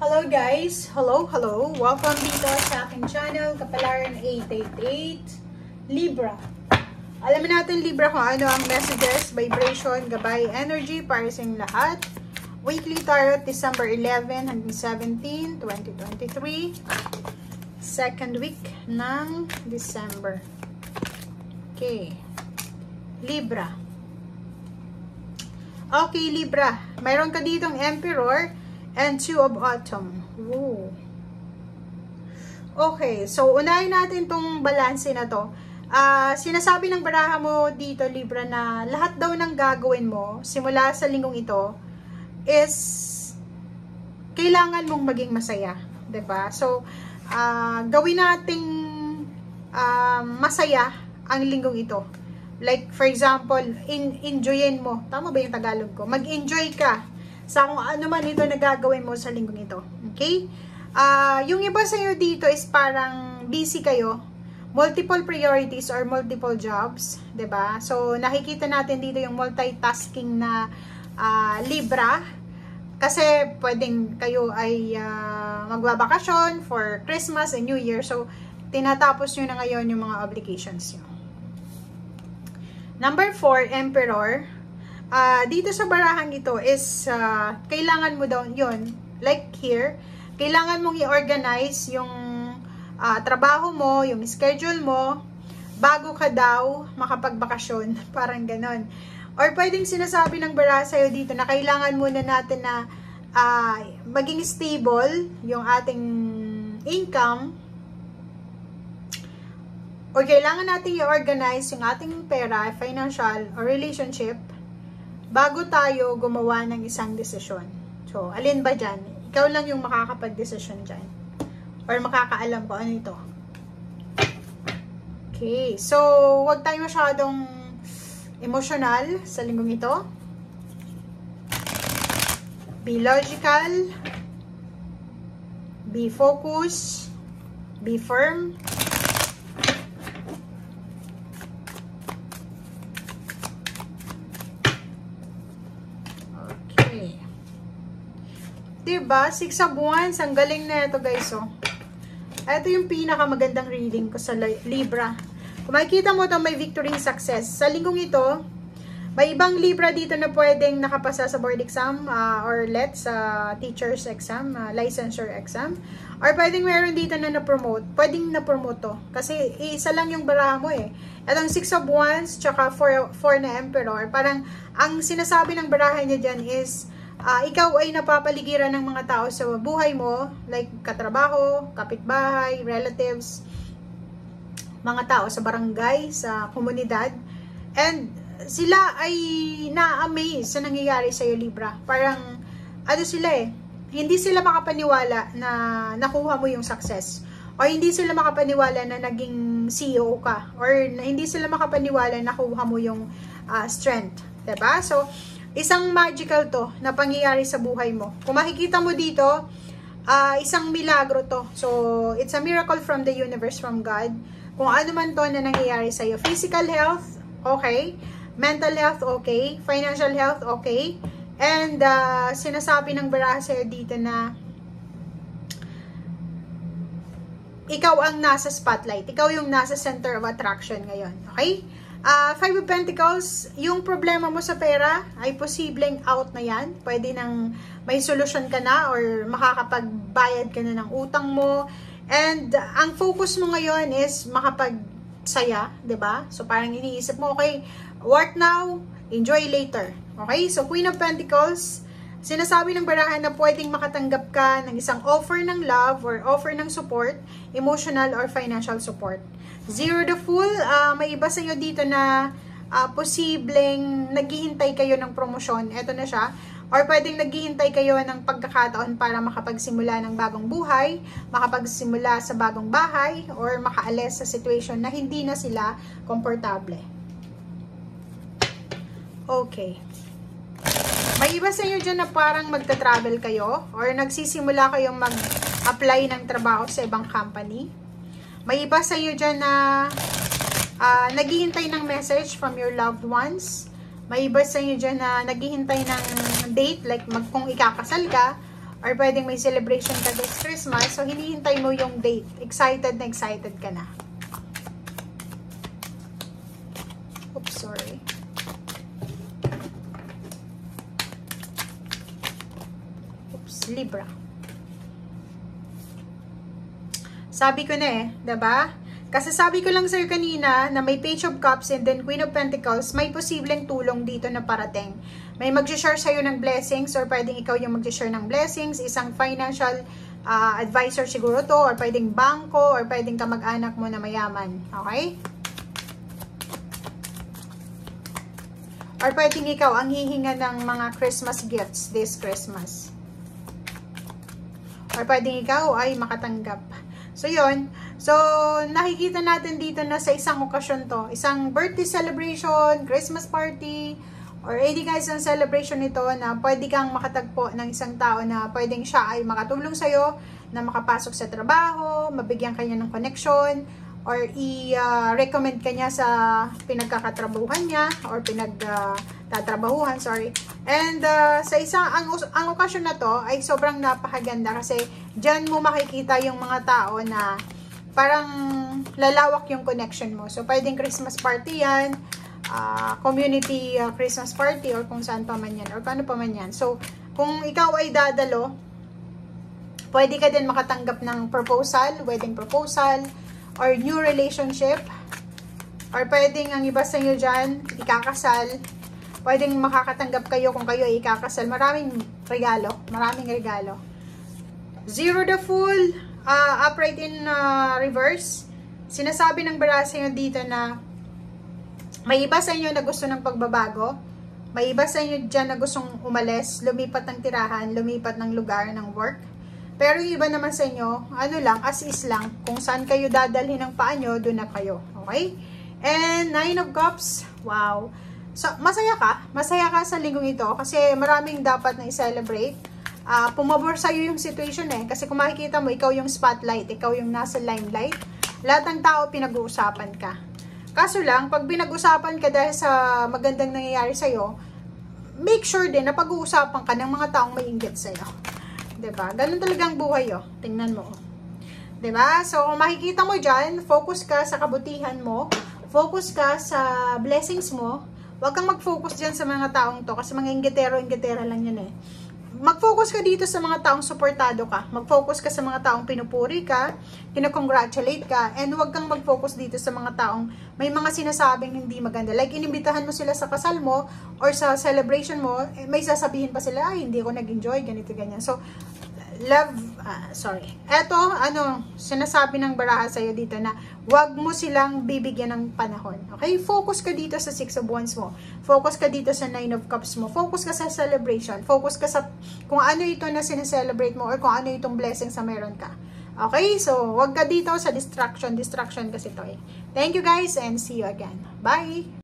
Hello guys! Hello! Welcome dito sa aking channel, Kapalaran 888 Libra. Alamin natin Libra kung ano ang messages, vibration, gabay, energy para sa inyong lahat. Weekly Tarot, December 11 hanggang 17, 2023. Second week ng December. Okay. Libra. Okay, Libra. Mayroon ka ditong Emperor and Two of Autumn. Ooh. Okay, so unahin natin tong balanse na to. Sinasabi ng baraha mo dito, Libra, na lahat daw ng gagawin mo simula sa linggong ito is kailangan mong maging masaya, 'di ba? So, gawin nating masaya ang linggong ito. Like, for example, enjoyin mo. Tama ba yung Tagalog ko? Mag-enjoy ka sa kung ano man ito na gagawin mo sa linggong ito. Okay? Yung iba sa inyo dito is parang busy kayo. Multiple priorities or multiple jobs. 'Di ba? So, nakikita natin dito yung multitasking na Libra. Kasi pwedeng kayo ay magbabakasyon for Christmas and New Year. So, tinatapos nyo na ngayon yung mga obligations nyo. Number 4, Emperor. Dito sa barahang ito is kailangan mo daw yun, like here, kailangan mong i-organize yung trabaho mo, yung schedule mo, bago ka daw makapagbakasyon. Parang ganon. Or pwedeng sinasabi ng baraha sa'yo dito na kailangan muna natin na maging stable yung ating income, o kailangan natin i-organize yung ating pera, financial, or relationship bago tayo gumawa ng isang desisyon. So, alin ba dyan? Ikaw lang yung makakapag-desisyon dyan. Or makakaalam ko ano ito. Okay. So, huwag tayo masyadong emotional sa linggong ito. Be logical. Be focused. Be firm. Diba? 6 of Wands. Ang galing na ito, guys. Oh. Ito yung pinakamagandang reading ko sa Libra. Kung makikita mo ito, may victory and success. Sa linggong ito, may ibang Libra dito na pwedeng nakapasa sa board exam or sa teacher's exam, licensure exam. Or pwedeng meron dito na na-promote. Pwedeng na-promote to. Kasi isa lang yung baraha mo eh. Itong 6 of Wands, tsaka 4 na Emperor. Parang ang sinasabi ng baraha niya dyan is ikaw ay napapaligiran ng mga tao sa buhay mo, like katrabaho, kapitbahay, relatives, mga tao sa barangay, sa komunidad, and sila ay na-amaze sa nangyayari sa iyo, Libra. Parang, ano sila eh, hindi sila makapaniwala na nakuha mo yung success, or hindi sila makapaniwala na naging CEO ka, or hindi sila makapaniwala na nakuha mo yung strength, diba? So, isang magical to na pangyayari sa buhay mo. Kung makikita mo dito, isang milagro to. So, it's a miracle from the universe, from God. Kung ano man to na nangyayari sa iyo. Physical health, okay. Mental health, okay. Financial health, okay. And, sinasabi ng baraha sa iyo dito na ikaw ang nasa spotlight. Ikaw yung nasa center of attraction ngayon. Okay? 5 of Pentacles, yung problema mo sa pera ay posibleng out na yan. Pwede nang may solusyon ka na or makakapagbayad ka na ng utang mo. And ang focus mo ngayon is makapagsaya, 'di ba? So parang iniisip mo, okay, work now, enjoy later. Okay? So Queen of Pentacles, sinasabi ng baraha na pwedeng makatanggap ka ng isang offer ng love or offer ng support, emotional or financial support. 0 the Fool, may iba sa inyo dito na posibleng naghihintay kayo ng promosyon. Ito na siya. Or pwedeng naghihintay kayo ng pagkakataon para makapagsimula ng bagong buhay, makapagsimula sa bagong bahay, or makaalis sa situation na hindi na sila komportable. Okay. May iba sa inyo dyan na parang magta-travel kayo or nagsisimula kayong mag-apply ng trabaho sa ibang company. May iba sa iyo dyan na naghihintay ng message from your loved ones. May iba sa inyo dyan na naghihintay ng date, like kung ikakasal ka, or pwedeng may celebration ka this Christmas, so hinihintay mo yung date. Excited na excited ka na. Oops, sorry. Oops, Libra. Sabi ko na eh, diba? Kasi sabi ko lang sa'yo kanina na may Page of Cups and then Queen of Pentacles, may posibleng tulong dito na parating. May mag-share sa'yo ng blessings or pwedeng ikaw yung mag-share ng blessings, isang financial advisor siguro to, or pwedeng bangko, or pwedeng kamag-anak mo na mayaman. Okay? Or pwedeng ikaw ang hihinga ng mga Christmas gifts this Christmas. Or pwedeng ikaw ay makatanggap. So, yun. So, nakikita natin dito na sa isang okasyon to. Isang birthday celebration, Christmas party, or any guys ang celebration nito na pwede kang makatagpo ng isang tao na pwedeng siya ay makatulong sa'yo, na makapasok sa trabaho, mabigyan kanya ng connection, or i-recommend kanya sa pinagkakatrabuhan niya, or pinagtatrabahuhan, sorry. And sa isang, ang okasyon na to ay sobrang napakaganda kasi dyan mo makikita yung mga tao na parang lalawak yung connection mo. So, pwedeng Christmas party yan, community Christmas party, or kung saan pa man yan, or paano pa man yan. So, kung ikaw ay dadalo, pwede ka din makatanggap ng proposal, wedding proposal, or new relationship, or pwedeng ang iba sa inyo dyan, ikakasal, pwedeng makakatanggap kayo kung kayo ay ikakasal. Maraming regalo, maraming regalo. Zero the Fool, upright in reverse. Sinasabi ng baraha sa inyo dito na may iba sa inyo na gusto ng pagbabago, may iba sa inyo dyan na gustong umalis, lumipat ng tirahan, lumipat ng lugar ng work. Pero yung iba naman sa inyo, ano lang, as is lang, kung saan kayo dadalhin ng paa nyo, doon na kayo. Okay? And Nine of Cups, wow. So, masaya ka sa linggong ito kasi maraming dapat na i-celebrate. Pumabor sa'yo yung situation eh, kasi kung makikita mo, ikaw yung spotlight, ikaw yung nasa limelight. Lahat ng tao pinag-uusapan ka. Kaso lang, pag pinag-usapan ka dahil sa magandang nangyayari sa'yo, make sure din na pag-uusapan ka ng mga taong may inggit sa'yo. Diba? Ganun talagang buhay, oh. Tingnan mo, oh. Diba? So, kung makikita mo dyan, focus ka sa kabutihan mo, focus ka sa blessings mo. Huwag kang mag-focus dyan sa mga taong to, kasi mga inggitero-inggitera lang yan eh. Mag-focus ka dito sa mga taong suportado ka. Mag-focus ka sa mga taong pinupuri ka, kinakongratulate ka, and huwag kang mag-focus dito sa mga taong may mga sinasabing hindi maganda. Like, inimbitahan mo sila sa kasal mo or sa celebration mo, may sasabihin pa sila, ay, hindi ko nag-enjoy, ganito, ganyan. So, eto, sinasabi ng baraha sa'yo dito na wag mo silang bibigyan ng panahon. Okay? Focus ka dito sa Six of Wands mo. Focus ka dito sa Nine of Cups mo. Focus ka sa celebration. Focus ka sa kung ano ito na sineselebrate mo or kung ano itong blessing sa meron ka. Okay? So, wag ka dito sa distraction. Distraction kasi ito eh. Thank you guys and see you again. Bye!